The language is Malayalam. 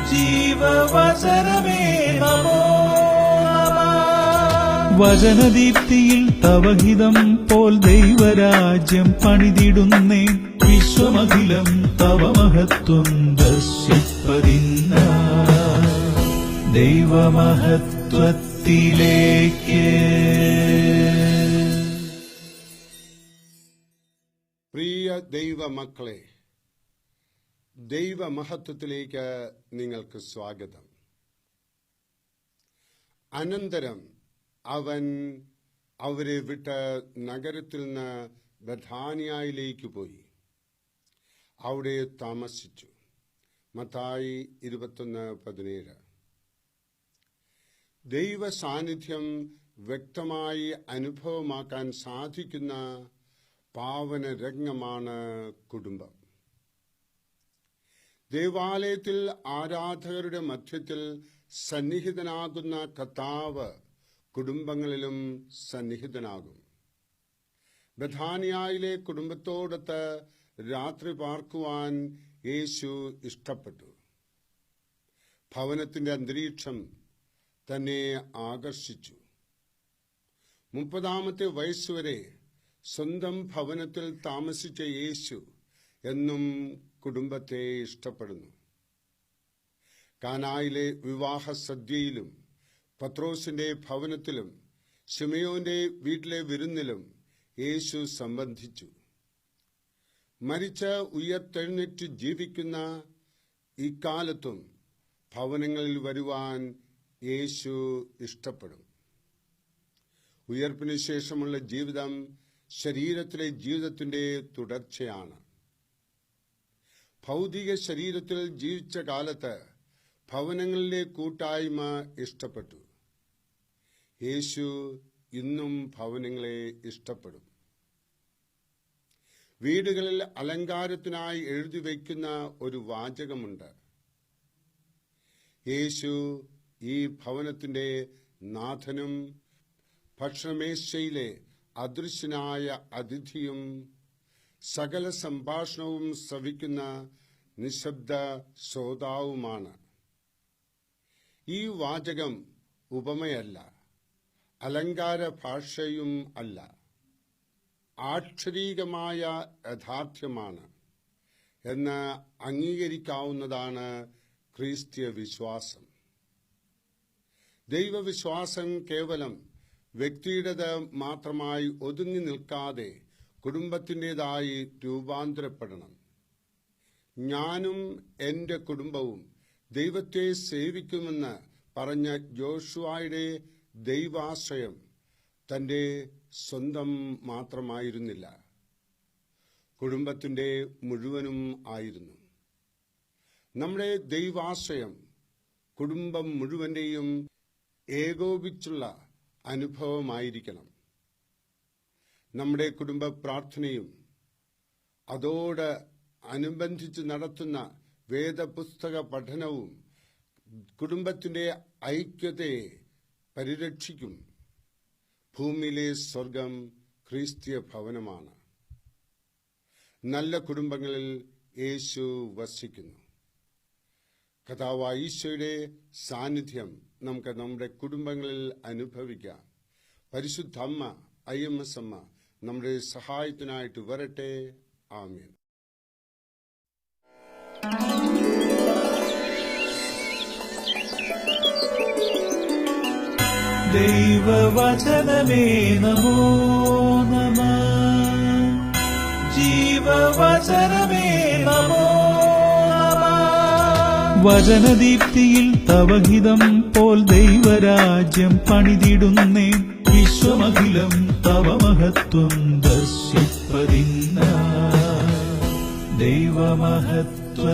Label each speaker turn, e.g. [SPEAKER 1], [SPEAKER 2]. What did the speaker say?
[SPEAKER 1] ജീവവചനമേ നമോ നമഃ. വചനദീപ്തിയിൽ തവഹിതം പോൽ ദൈവരാജ്യം പണിതിടുന്നേ. വിശ്വമഖിലം തവ മഹത്വം ദർശിപ്പതിന്ന ദൈവമഹത്വത്തിലേക്ക്.
[SPEAKER 2] പ്രിയ ദൈവമക്കളെ, ദൈവമഹത്വത്തിലേക്ക് നിങ്ങൾക്ക് സ്വാഗതം. അനന്തരം അവൻ അവരെ വിട്ട് നഗരത്തിൽ നിന്ന് ബഥാനിയയിലേക്ക് പോയി അവിടെ താമസിച്ചു. മത്തായി 21:17. ദൈവ സാന്നിധ്യം വ്യക്തമായി അനുഭവമാക്കാൻ സാധിക്കുന്ന പാവന രംഗമാണ് കുടുംബം. ദേവാലയത്തിൽ ആരാധകരുടെ മധ്യത്തിൽ സന്നിഹിതനാകുന്ന കർത്താവ് കുടുംബങ്ങളിലും സന്നിഹിതനാകും. ബഥാനിയയിലെ കുടുംബത്തോടൊത്ത് രാത്രി പാർക്കുവാൻ യേശു ഇഷ്ടപ്പെട്ടു. ഭവനത്തിന്റെ അന്തരീക്ഷം തന്നെ ആകർഷിച്ചു. 30-ാമത്തെ വയസ്സുവരെ സ്വന്തം ഭവനത്തിൽ താമസിച്ച യേശു എന്നും കുടുംബത്തെ ഇഷ്ടപ്പെടുന്നു. കാനായിലെ വിവാഹ സദ്യയിലും പത്രോസിന്റെ ഭവനത്തിലും ശിമയോന്റെ വീട്ടിലെ വിരുന്നിലും യേശു സംബന്ധിച്ചു. മരിച്ച് ഉയർത്തെഴുന്നേറ്റ് ജീവിക്കുന്ന ഇക്കാലത്തും ഭവനങ്ങളിൽ വരുവാൻ യേശു ഇഷ്ടപ്പെടും. ഉയർപ്പിനു ശേഷമുള്ള ജീവിതം ശരീരത്തിലെ ജീവിതത്തിന്റെ തുടർച്ചയാണ്. ഭൗതിക ശരീരത്തിൽ ജീവിച്ച കാലത്ത് ഭവനങ്ങളിലെ കൂട്ടായ്മ ഇഷ്ടപ്പെട്ടു. യേശു ഇന്നും ഭവനങ്ങളെ ഇഷ്ടപ്പെടും. വീടുകളിൽ അലങ്കാരത്തിനായി എഴുതി വയ്ക്കുന്ന ഒരു വാചകമുണ്ട്: യേശു ഈ ഭവനത്തിന്റെ നാഥനും ഭക്ഷണമേശയിലെ അദൃശ്യനായ അതിഥിയും സകല സംഭാഷണവും ശ്രവിക്കുന്ന നിശബ്ദ ശ്രോതാവുമാണ്. ഈ വാചകം ഉപമയല്ല, അലങ്കാര ഭാഷയും അല്ല, ആക്ഷരികമായ യാഥാർത്ഥ്യമാണ് എന്ന് അംഗീകരിക്കാവുന്നതാണ് ക്രിസ്തീയ വിശ്വാസം. ദൈവവിശ്വാസം കേവലം വ്യക്തിയുടേത് മാത്രമായി ഒതുങ്ങി നിൽക്കാതെ കുടുംബത്തിൻ്റെതായി രൂപാന്തരപ്പെടണം. ഞാനും എൻ്റെ കുടുംബവും ദൈവത്തെ സേവിക്കുമെന്ന് പറഞ്ഞ യോശുവയുടെ ദൈവാശ്രയം തൻ്റെ സ്വന്തം മാത്രമായിരുന്നില്ല, കുടുംബത്തിൻ്റെ മുഴുവനും ആയിരുന്നു. നമ്മുടെ ദൈവാശ്രയം കുടുംബം മുഴുവൻ്റെയും ഏകോപിച്ചുള്ള അനുഭവമായിരിക്കണം. നമ്മുടെ കുടുംബ പ്രാർത്ഥനയും അതോട് അനുബന്ധിച്ച് നടത്തുന്ന വേദപുസ്തക പഠനവും കുടുംബത്തിന്റെ ഐക്യതയെ പരിരക്ഷിക്കും. ഭൂമിയിലെ സ്വർഗം ക്രിസ്തീയ ഭവനമാണ്. നല്ല കുടുംബങ്ങളിൽ യേശു വസിക്കുന്നു. കർത്താവായ ഈശോയുടെ സാന്നിധ്യം നമുക്ക് നമ്മുടെ കുടുംബങ്ങളിൽ അനുഭവിക്കാം. പരിശുദ്ധ അമ്മ IMS അമ്മ നമ്മുടെ സഹായത്തിനായിട്ട് വരട്ടെ. ആമേൻ.
[SPEAKER 1] ദൈവവചനമേ നമോ നമഃ. ജീവവചനമേ നമോ നമഃ. വചനദീപ്തിയിൽ തവഹിതം പോൽ ദൈവരാജ്യം പണിതിടുന്നേ. വിശ്വമഖിലം തവ മഹത്വം ദർശിപ്പതിന്ന ദൈവമഹത്വത്തിലേക്ക്.